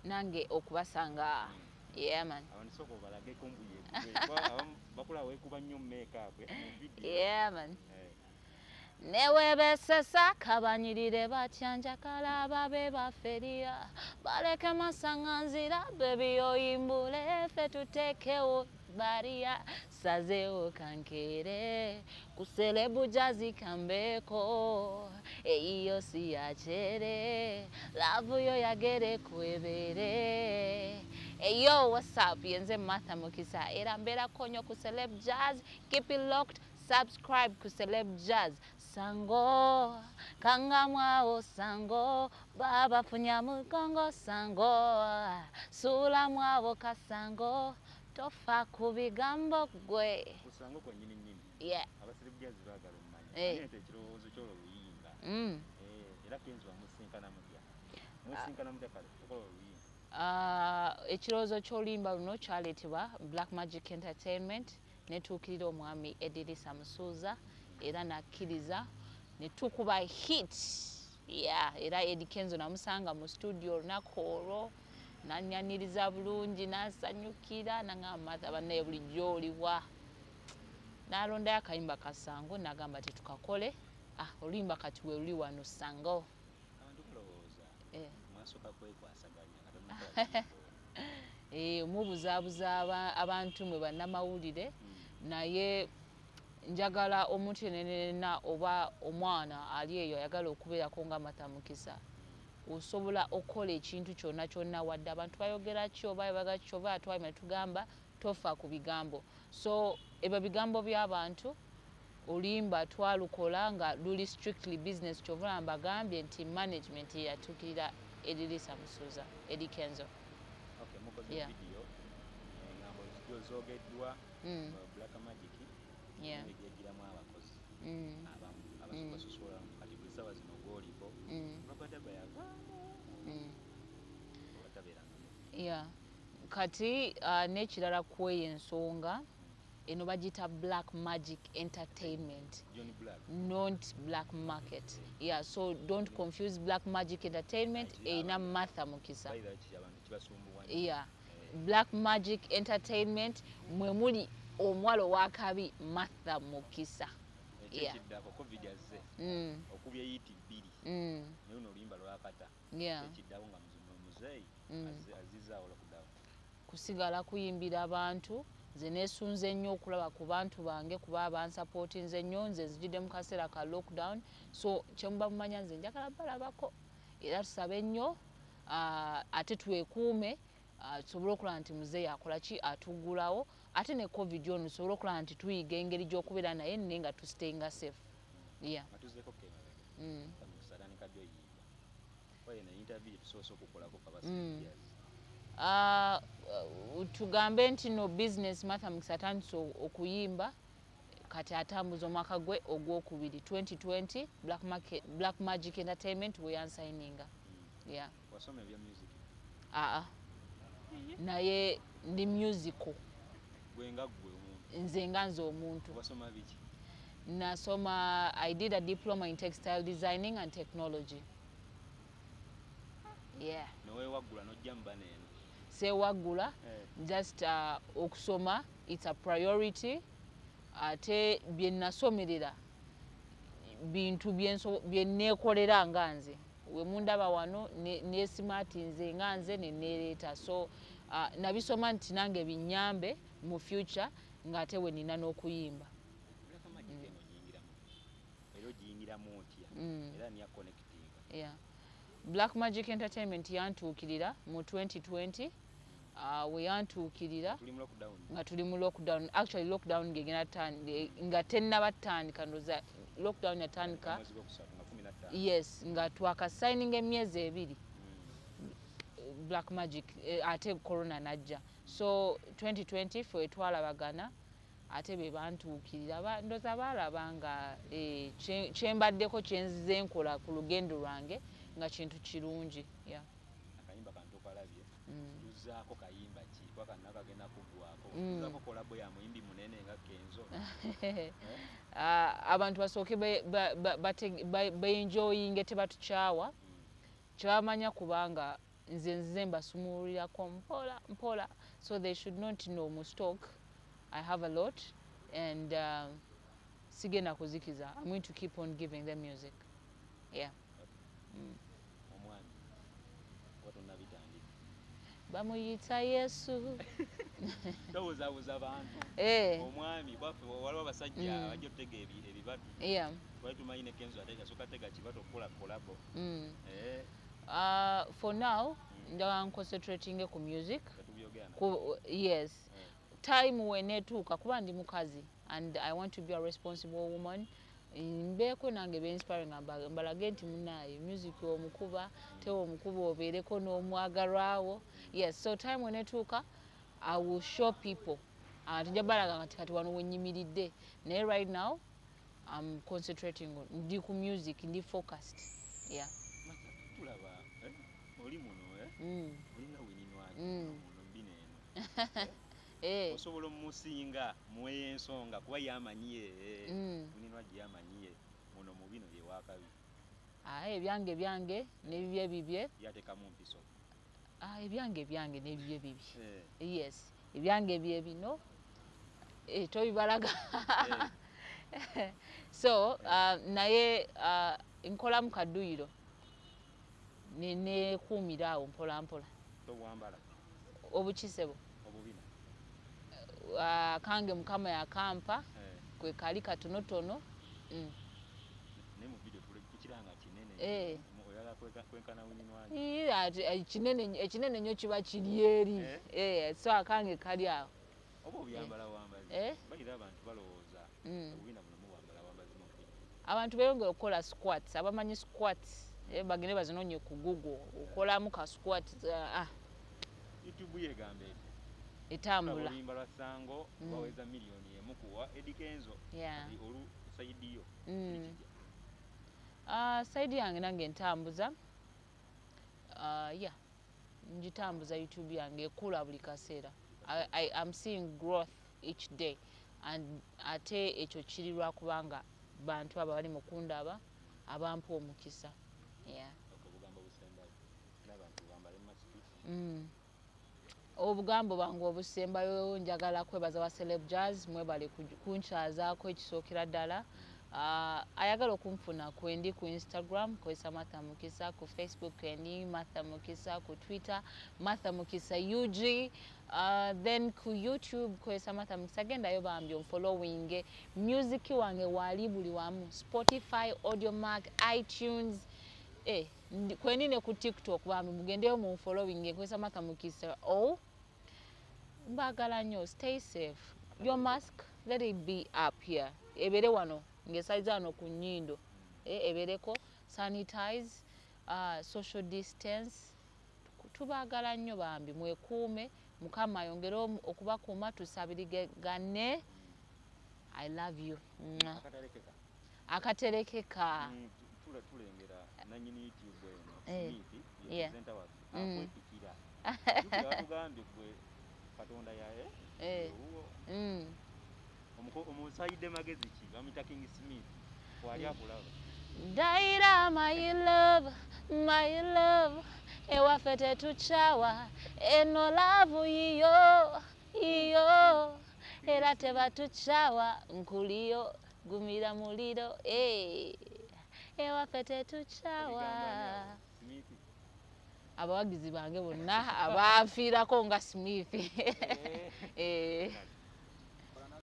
nange okubasanga. Yeah man. Yeah man. Newe sesa kabanyirire batyanjakala babe baferia baleke masanganzira baby oyimbule fe tutekewo baria sazeo kankere ku Celeb Jazz kambeko iyo siyachere love yo yagere kwebere. Hey yo, what's up? Yenze Martha Mukisa era mbera konyo ku Celeb Jazz. Keep it locked. Subscribe ku Celeb Jazz. Sango kangamwa sango baba funya mugongo sango sula mwa kasango tofa kubigambo gwe kusango kwa nyini yeah Celeb Jazz bagalo mmanyi ate kirozo kyolo luyinga era Kenzo amusinkana mutya kale okolo luyinga ekirozo kyolimba luno kyaleetebwa Black Magic Entertainment netuukirira omwami Edirisa Musuuza era nakkiriza netukuba hit yeah era Eddie Kenzo namusanga mu studio olunaku olwo nanyaniriza bulungi nasanyukira nangamba bannaye bulijjo oliwa nalondayo akayimba kasango nagamba tetukakole oluyimba kati we luli wano sango mubuzaabuza abantu mwe bannamawulire naye njagala omuntu yenena oba omwana ali eyo ayagala okubeerako nga Martha Mukisa osobola okola ekintu kyonna kyonna wadde abantu bayogera ki oba baga ki oba atwalime tugamba tofa ku bigambo so ebyo bigambo by'abantu olimba twalukola nga luli strictly business kyovula mbagambye nti management yatuukirira Edirisa Musuuza Eddie Kenzo. Okay, mukoze video ngambo zogeddwa Black Magic ngegiramu abakozi abasosola kati buli sawa zino golipo babadde bayaga yeah kati n'ekirala kweyo ensonga eno bagita Black Magic Entertainment not Black Market yeah so don't confuse Black Magic Entertainment eina Martha Mukisa yeah Black Magic Entertainment mwe muli omwalo wakabi Martha Mukisa yeah okubye yiti biri ne uno limba lwakata yeah ekidawo nga muzeyi aziza olokudawo kusigala kuyimbira abantu nze nesunze nnyo okulaba ku bantu bange kuba abansupportinze nnyo nze nzijidde mu kaseera ka lockdown so kyemuba mumanya nze njagala balabako era tusabe nnyo ate twekuume tusobole okulaba nti muzeeyi akola ki atugulawo ate ne covid ono tusobole okulaba nti tuyiga engeri gy'okubeera naye naye nga tusitenga safe yeah tugambe nti no business Martha Mukisa atandise okuyimba kati atambuza omwaka gwe ogwokubiri 2020 Black Magic Entertainment we unsigninga yeah wasoma ebya music naye ndi musical gwenga gwe omuntu nze nga nze omuntu wasoma biki nasoma I did a diploma in textile designing and technology yeah nowe wagula nojja mbaneno sewagula just okusoma it's a priority ate byenasomerera bintu byennekolera nga nze we mundaba wano ne smart nze nga nze nenereeta so nabisoma nti nange binyambe mu future nga ate we nina n'okuyimba yeah Black Magic Entertainment yantuukirira mu 2020 we yantuukirira nga tuli mu lockdown actually lockdown ngegena nga tennaba tandika ndoza lockdown yatandika yes nga twaka signing emyezi ebiri Black Magic ate corona najja so 2020 fwe twalabagana ate be bantuukirira ndoza balabanga kyembaddeko kyenzize nkola ku lugendo lwange nga kintu kirungi yeah akayimba kantu kalabye tuzaako kayimba ki paka nakagenda kugwako tuzaako kolabo ya muyimbi munene nga Kenzo abantu basooke be enjoying tebatukyawa kyamanya kubanga nze mbasumulirako mpola so they should not know mu stock I have a lot and sigenda kuzikiza. I'm going to keep on giving them music. Yeah. Omwami watonna bitandika bamuyita Yesu towuzawuza abantu omwami baffe waliwo abasajja bajja otuteega ebibatu twali tumanyi ne Kenzo asooka tega kibato okukola kolabo. For now I'm concentrating ku music. Yes. Time wenetuuka kuba ndi mukazi and I want to be a responsible woman. Mbeeko nange be inspiring mbalage nti munaye music omukuba tewo omukuba obeereko n'omwagalwawo. Yes, so time wenetuuka I will show people. Tujabalaga kati wano wenyimiridde. Naye right now I'm concentrating on ndi ku music, ndi focused. Yeah. Tulaba oli muno olina wenyinwaje muno mbine eno. Osobola omusinga muwe ensonga kuba yamanyiye muninwaje yamanyiye muno mu bino bye wakabi. Ebyange n'ebibye yatekamu mpiso. Ebyange n'ebibye. Yes. Ebyange bye bino tobibalaga. So naye nkola mu kaduyiro ne kuumira awo mpola. Tobwambala obukisebo obubina kange mukama yakampa kwe kali katonotono. Ne mu video tukiranga kinene oyala kwenkana wininwaje ekinene nnyo kiba kiri eri. So akange kali awo oba obyambala wambazi balira abantu balowooza obubina buno muwambala wambazi mu video. Abantu beeyongera okukola squats. Abamanyi squats bagende bazinoonye ku Google okolamu ka squat. YouTube yegamba etambula olimba lwa Sango baweza milioni emu kuwa Eddie Kenzo olu saidiyo. Saidi yange nange ntambuza. Yeah, njitambuza YouTube yange ekula buli kaseera. I'm seeing growth each day and ate ekyo kirirwa kubanga bantu aba bali mukundaba abampa omukisa. Yeah. Obugambo bangu obusembayo njagala kwebaza wa Celeb Jazz mwebale kunchazaako ekisookera ddala. Ayagala okunfuna kwendi ku Instagram kwesa Martha Mukisa, ku Facebook kwendi Martha Mukisa, ku Twitter Martha Mukisa UG, then ku YouTube kwesa Martha Mukisa. Gendayo bambi following music wange wali buli wamu Spotify, Audiomack, iTunes. Kwendi ne ku TikTok bambi mugendeyo mu following kwesa Martha Mukisa. Mbagala nnyo, stay safe. Your mask, let it be up here. Ebere wano ngesaiza no ku nnyindo. Ebereko sanitize, social distance. Tubagala nnyo bambi mwekuume mukama ayongere okubakuuma tusabirigane. I love you. Akaterekeka. Tulengera nanyini YouTube eno Smith presenter wa akwepikira. Yatugambye gwe Katonda yaye omusaide magezi ki bamita KingSmith wali akulaba. Daira my love ewafete tuchawa eno love iyo era tebatuchawa nkuliyo gumira muliro ewafete tuchawa. Abawagizi bange bonna abafiirako nga Smith